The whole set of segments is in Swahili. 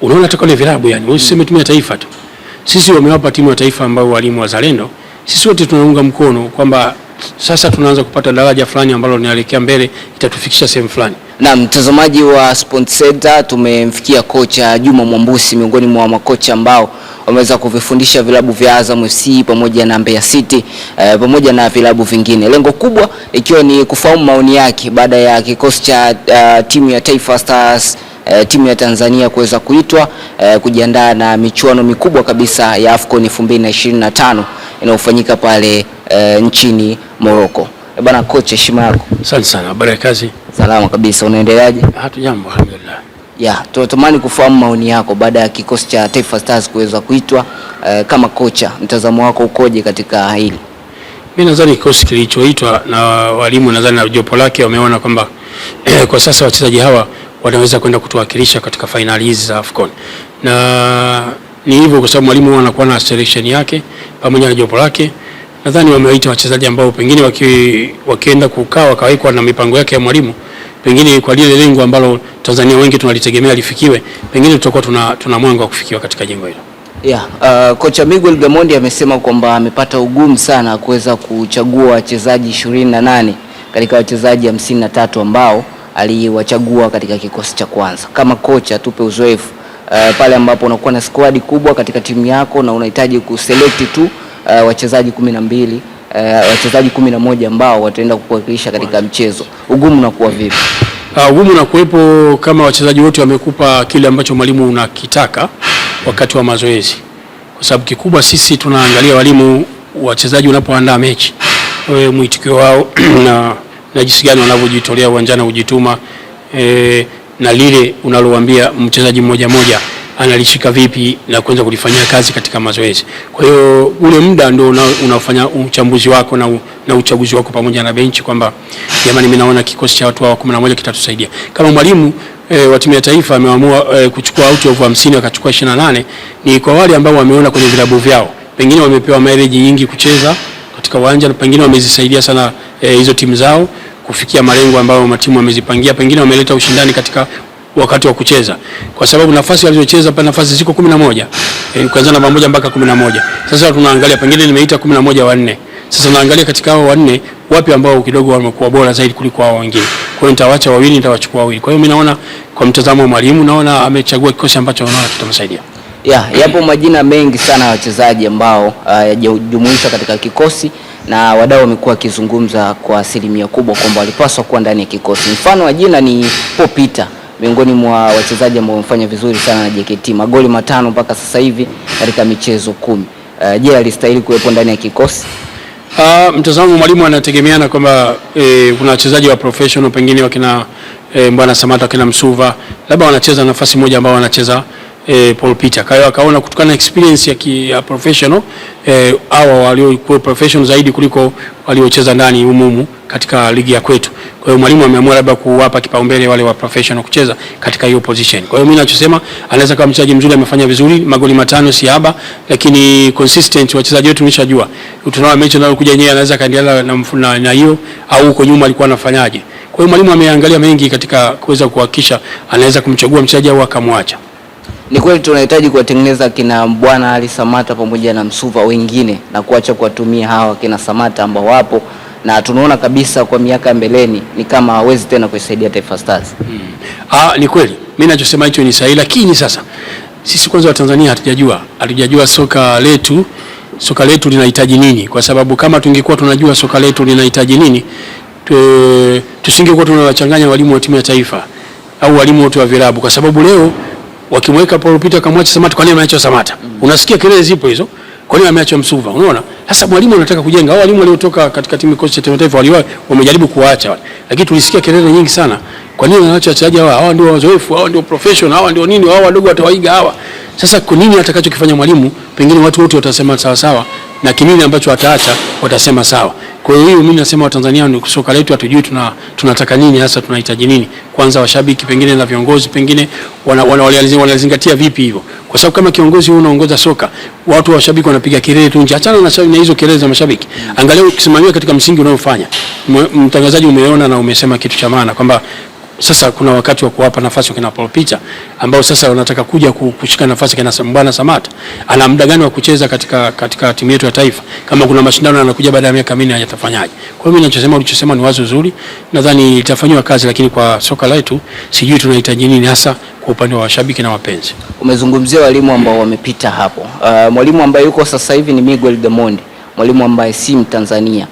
unaona hata kule vilabu yani usiseme timu ya taifa tu. Sisi wamewapa timu ya taifa ambao walimu wazalendo. Sisi wote tunaunga mkono kwamba sasa tunaanza kupata daraja fulani ambalo linaelekea mbele, itatufikisha sehemu fulani. Na mtazamaji wa Sports Center, tumemfikia kocha Juma Mwambusi, miongoni mwa makocha ambao wameweza kuvifundisha vilabu vya Azam FC pamoja na Mbeya City pamoja na vilabu vingine. Lengo kubwa ikiwa ni kufahamu maoni yake baada ya kikosi cha timu ya Taifa Stars, timu ya Tanzania kuweza kuitwa kujiandaa na michuano mikubwa kabisa ya AFCON 2025 inayofanyika pale nchini Morocco. Bwana kocha, heshima yako. Asante sana. Habari ya kazi? Salama kabisa. Unaendeleaje? Hatujambo, alhamdulillah. Tunatamani kufahamu maoni yako baada ya kikosi cha Taifa Stars kuweza kuitwa kama kocha. Mtazamo wako ukoje katika hili? Mimi nadhani kikosi kilichoitwa na walimu, nadhani na jopo lake wameona kwamba kwa sasa wachezaji hawa wanaweza kwenda kutuwakilisha katika finali hizi za AFCON. Na ni hivyo kwa sababu mwalimu anakuwa na selection yake pamoja na jopo lake. Nadhani wamewaita wachezaji ambao pengine wakienda kukaa wakawekwa na mipango yake ya mwalimu, pengine kwa lile lengo ambalo Tanzania wengi tunalitegemea lifikiwe, pengine tutakuwa tuna mwanga wa kufikiwa katika jengo hilo. Kocha Miguel Gamondi amesema kwamba amepata ugumu sana kuweza kuchagua wachezaji 28 katika wachezaji 53 ambao aliwachagua katika kikosi cha kwanza. Kama kocha, tupe uzoefu pale ambapo unakuwa na squad kubwa katika timu yako na unahitaji kuselect tu wachezaji 12, wachezaji 11 ambao wataenda kuwakilisha katika mchezo. Ugumu unakuwa vipi? Ugumu unakuwepo kama wachezaji wote wamekupa kile ambacho mwalimu unakitaka wakati wa mazoezi. Kwa sababu kikubwa sisi tunaangalia walimu, wachezaji unapoandaa mechi, mwitikio wao na jinsi gani wanavyojitolea uwanjani kujituma, na lile unalowaambia mchezaji mmoja mmoja analishika vipi na kuanza kulifanyia kazi katika mazoezi. Kwa hiyo ule muda ndio unafanya uchambuzi wako na uchaguzi wako pamoja na benchi kwamba jamani, mimi naona kikosi cha watu wa 11 kitatusaidia. Kama mwalimu wa timu ya taifa ameamua kuchukua out of 50 akachukua 28, ni kwa wale ambao wameona kwenye vilabu vyao pengine wamepewa mileage nyingi kucheza katika uwanja na pengine wamezisaidia sana hizo timu zao kufikia malengo ambayo matimu wamezipangia, pengine wameleta ushindani katika wakati wa kucheza, kwa sababu nafasi walizocheza pa nafasi ziko 11, kuanzia namba 1 mpaka 11. Sasa tunaangalia pengine nimeita 11 wa 4. Sasa naangalia katika hao wa 4 wapi ambao kidogo wamekuwa bora zaidi kuliko hao wengine. Kwa hiyo nitawaacha wawili, nitawachukua wawili. Kwa hiyo mimi naona kwa mtazamo wa mwalimu, naona amechagua kikosi ambacho anaona kitamsaidia. Yapo majina mengi sana ya wachezaji ambao yajumuishwa katika kikosi na wadau wamekuwa kizungumza kwa asilimia kubwa kwamba walipaswa kuwa ndani ya kikosi. Mfano wa jina ni Paul Peter, miongoni mwa wachezaji ambao wamefanya vizuri sana na JKT, magoli 5 mpaka sasa hivi katika michezo 10. Je, alistahili kuwepo ndani ya kikosi? Mtazamo mwalimu anategemeana kwamba kuna wachezaji wa professional pengine wakina Mbwana Samata, wakina Msuva, labda wanacheza nafasi moja ambao wanacheza Paul Peter. Kwa hiyo akaona kutokana na experience ya professional hawa waliokuwa professional zaidi kuliko waliocheza ndani umumu katika ligi ya kwetu. Kwa hiyo mwalimu ameamua labda kuwapa kipaumbele wale wa professional kucheza katika hiyo position. Kwa hiyo mimi ninachosema, anaweza kama mchezaji mzuri, amefanya vizuri, magoli 5 si haba, lakini consistent wachezaji wetu tumeshajua. Tunaona mechi inayokuja yenyewe anaweza kaendelea na hiyo au huko nyuma alikuwa anafanyaje. Kwa hiyo mwalimu ameangalia mengi katika kuweza kuhakikisha anaweza kumchagua mchezaji au akamwacha. Ni kweli tunahitaji kuwatengeneza kina Bwana Ali Samata pamoja na Msuva wengine na kuacha kuwatumia hawa kina Samata ambao wapo na tunaona kabisa kwa miaka ya mbeleni ni kama hawezi tena kuisaidia Taifa Stars. Ni kweli. Mimi ninachosema hicho ni sahihi, lakini sasa sisi kwanza wa Tanzania hatujajua soka letu linahitaji nini, kwa sababu kama tungekuwa tunajua soka letu linahitaji nini, tusingekuwa tunawachanganya walimu wa timu ya taifa au walimu wote wa vilabu, kwa sababu leo wakimweka Paul Peter kamwacha Samata, kwa nini ameacha Samata? Unasikia kelele zipo hizo. Kwa nini ameacha Msuva? Unaona? Sasa mwalimu anataka kujenga. Hao walimu waliotoka katika timu kocha ya taifa wamejaribu kuacha wale. Lakini tulisikia kelele nyingi sana. Kwa nini anaacha wachezaji hawa ndio wazoefu, hawa ndio professional, hawa ndio nini, hawa wadogo watawaiga hawa. Sasa kwa nini atakachokifanya mwalimu pengine watu wote watasema sawa sawa na kinini ambacho ataacha watasema sawa. Kwa hiyo mimi nasema Watanzania ni soka letu hatujui tunataka nini hasa, tunahitaji nini. Kwanza washabiki pengine na viongozi pengine wanazingatia vipi hivyo. Kwa sababu kama kiongozi unaongoza soka, watu washabiki wanapiga kelele tu nje. Achana na hizo kelele za mashabiki. Angalia ukisimamia katika msingi unaofanya. Mtangazaji umeona na umesema kitu cha maana kwamba Sasa kuna wakati wa kuwapa nafasi kina Paul Peter ambao sasa wanataka kuja kushika nafasi kina Mbwana Samata. Ana muda gani wa kucheza katika timu yetu ya taifa? Kama kuna mashindano yanakuja baada ya miaka 4 hayatafanyaje? Kwa hiyo mimi ulichosema ni wazo zuri. Nadhani itafanywa kazi, lakini kwa soka letu sijui tunahitaji nini hasa kwa upande wa washabiki na wapenzi. Umezungumzia walimu ambao wamepita hapo. Mwalimu ambaye yuko sasa hivi ni Miguel Gamondi, mwalimu ambaye si Mtanzania.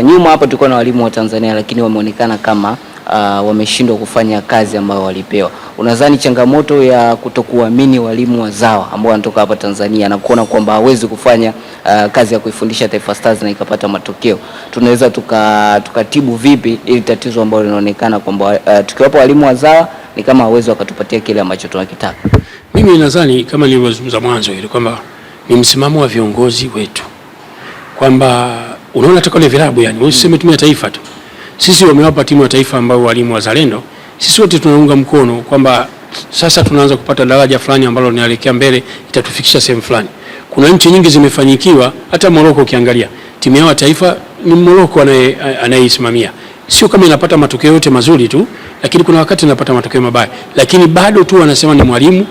Nyuma hapa tulikuwa na walimu wa Tanzania lakini wameonekana kama wameshindwa kufanya kazi ambayo walipewa. Unadhani changamoto ya kutokuamini walimu wazawa ambao wanatoka hapa Tanzania na kuona kwamba hawezi kufanya kazi ya kuifundisha Taifa Stars na ikapata matokeo, tunaweza tukatibu vipi ili tatizo ambalo linaonekana kwamba tukiwapa walimu wazawa ni kama hawezi wakatupatia kile ambacho tunakitaka? Mimi nadhani kama nilivyozungumza mwanzo ile kwamba ni msimamo wa viongozi wetu kwamba unaona tukale vilabu, yani usiseme timu ya taifa tu. Sisi wamewapa timu ya taifa ambao walimu wazalendo, sisi wote tunaunga mkono kwamba sasa tunaanza kupata daraja fulani ambalo linaelekea mbele, itatufikisha sehemu fulani. Kuna nchi nyingi zimefanyikiwa, hata Morocco ukiangalia timu ya taifa ni Morocco anayeisimamia. Sio kama inapata matokeo yote mazuri tu, lakini kuna wakati inapata matokeo mabaya, lakini bado tu wanasema ni mwalimu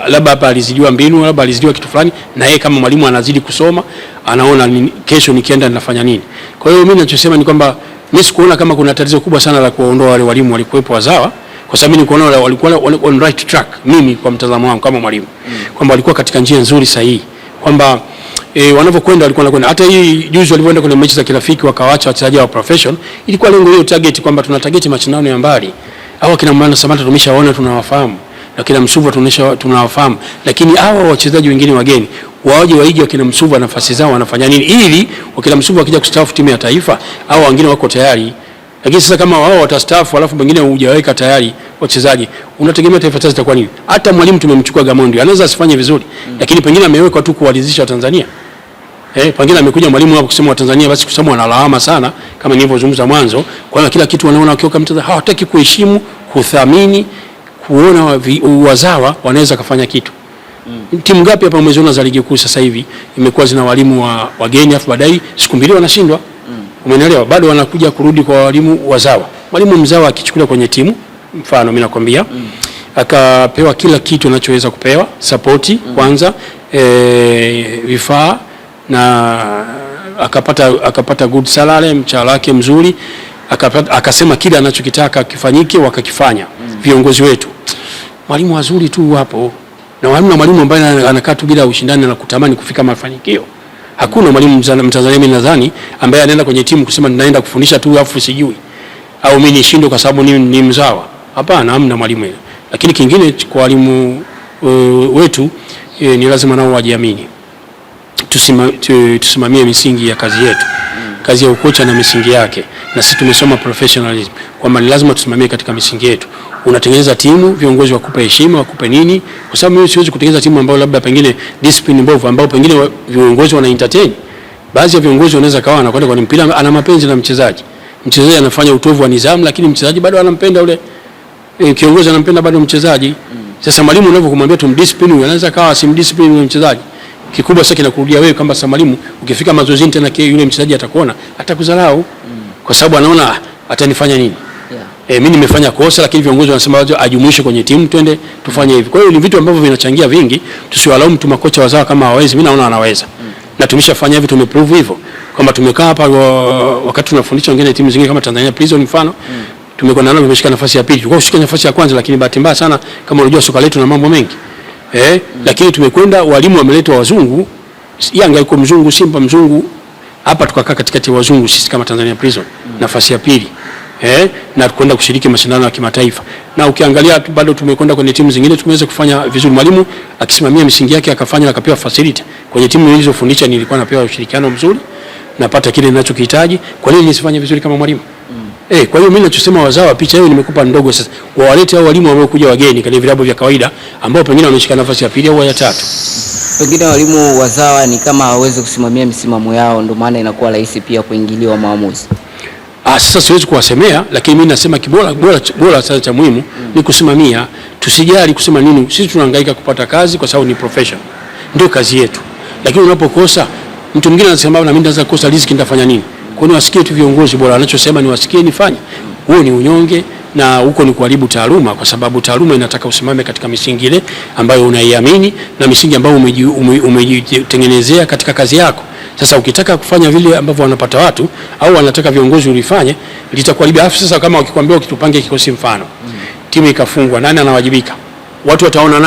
labda hapa alizidiwa mbinu, labda alizidiwa kitu fulani, na yeye kama mwalimu anazidi kusoma, anaona kesho nikienda ninafanya nini. Kwa hiyo mimi ninachosema ni kwamba mimi sikuona kama kuna tatizo kubwa sana la kuondoa wale walimu walikuwepo wazawa, kwa sababu mimi nikuona walikuwa on right track, mimi kwa mtazamo wangu kama mwalimu kwamba walikuwa katika njia nzuri sahihi, kwamba wanavyokwenda walikuwa wanakwenda. Hata hii juzi walipoenda kwenye mechi za kirafiki wakawaacha wachezaji wa professional, ilikuwa lengo hiyo target kwamba tuna target mashindano ya mbali. Hao kina Mbwana Samata tumeshaona, tunawafahamu, na kina Msuva tunawafahamu, lakini hao wachezaji wengine wageni waje waige wakina Msuva nafasi zao wanafanya nini, ili wakina Msuva wakija kustaafu timu ya taifa au wengine wako tayari. Lakini sasa kama wao watastaafu alafu wengine hujaweka tayari wachezaji, unategemea Taifa Stars itakuwa nini? Hata mwalimu tumemchukua Gamondi, anaweza asifanye vizuri, lakini pengine amewekwa tu kuwalizisha Tanzania. Pengine amekuja mwalimu hapo kusema wa Tanzania basi kusema wanalaama sana kama nilivyozungumza mwanzo, kwa hiyo kila kitu wanaona wakiweka mtazamo, hawataki kuheshimu, kuthamini, kuona wazawa wanaweza kufanya kitu. Timu ngapi hapa umeziona za ligi kuu sasa hivi imekuwa zina walimu wageni afu baadaye siku mbili wanashindwa? Umeelewa? Bado wanakuja kurudi kwa walimu wazawa. Mwalimu mzawa akichukuliwa kwenye timu, mfano mimi nakwambia, akapewa kila kitu anachoweza kupewa, support kwanza, vifaa, na akapata good salary, mshahara wake mzuri, akasema kile anachokitaka kifanyike, wakakifanya viongozi wetu. Mwalimu wazuri tu hapo, na mwalimu ambaye anakaa tu bila ushindani na kutamani kufika mafanikio. Hakuna mwalimu Mtanzania mimi nadhani ambaye anaenda kwenye timu kusema ninaenda kufundisha tu afu sijui au mimi nishindwe kwa sababu ni mzawa. Hapana, hamna mwalimu yule. Lakini kingine kwa walimu wetu ni lazima nao wajiamini. Tusimamie misingi ya kazi yetu. Kazi ya ukocha na misingi yake. Na sisi tumesoma professionalism, kwamba lazima tusimamie katika misingi yetu. Unatengeneza timu, viongozi wakupe heshima, wakupe nini? Kwa sababu mimi siwezi kutengeneza timu ambayo labda pengine discipline mbovu, ambayo pengine viongozi wana entertain. Baadhi ya viongozi wanaweza kawa anakwenda kwa mpira ana mapenzi na mchezaji. Mchezaji anafanya utovu wa nidhamu, lakini mchezaji bado anampenda yule kiongozi, anampenda bado mchezaji. Sasa mwalimu unavyokumwambia tumdiscipline, anaweza kawa simdiscipline yule mchezaji. Kikubwa sasa kinakurudia wewe kwamba sasa mwalimu ukifika mazoezi tena yule mchezaji atakuona, atakudharau kwa sababu anaona atanifanya nini? Mimi nimefanya kosa, lakini viongozi wanasema ajumuishe kwenye timu, twende tufanye hivi. Kwa hiyo ni vitu ambavyo vinachangia vingi, tusiwalaumu tu makocha wazao kama hawawezi. Mimi naona wanaweza. Na tumeshafanya hivi, tumeprove hivyo. Kwamba tumekaa hapa wakati tunafundisha wengine timu zingine kama Tanzania Prison mfano, tumekuwa nao tumeshika nafasi ya pili. Tulikuwa tushika nafasi ya kwanza, lakini bahati mbaya sana kama unajua soka letu na mambo mengi. Lakini tumekwenda, walimu wameletwa wazungu, Yanga yuko mzungu, Simba mzungu. Hapa tukakaa katikati ya wazungu sisi kama Tanzania Prison, nafasi ya pili. Na kwenda kushiriki mashindano ya kimataifa. Na ukiangalia bado tumekwenda kwenye timu zingine tumeweza kufanya vizuri. Mwalimu akisimamia misingi yake akafanya, akapewa facility. Kwenye timu nilizofundisha nilikuwa napewa ushirikiano mzuri, napata kile ninachokihitaji. Kwa nini nisifanye vizuri kama mwalimu? Kwa hiyo mimi ninachosema wazawa, picha hiyo nimekupa ndogo sasa. Wawalete hao walimu ambao kuja wageni kwenye vilabu vya kawaida ambao pengine wameshika nafasi ya pili au ya tatu. Pengine walimu wazawa ni kama hawawezi kusimamia misimamo yao, ndio maana inakuwa rahisi pia kuingiliwa maamuzi. Sasa siwezi kuwasemea, lakini mimi nasema bora sasa cha muhimu ni kusimamia. Tusijali kusema nini, sisi tunahangaika kupata kazi kwa sababu ni profession, ndio kazi yetu. Lakini unapokosa, mtu mwingine anasema na mimi naweza kukosa riziki, nitafanya nini? Kwa hiyo wasikie tu viongozi, bora anachosema ni wasikie, nifanye. Huo ni unyonge, na huko ni kuharibu taaluma, kwa sababu taaluma inataka usimame katika misingi ile ambayo unaiamini na misingi ambayo umejitengenezea katika kazi yako. Sasa ukitaka kufanya vile ambavyo wanapata watu au wanataka viongozi ulifanye, litakuharibia. Sasa kama wakikwambia ukitupange kikosi, mfano timu ikafungwa, nani anawajibika? Watu wataona nani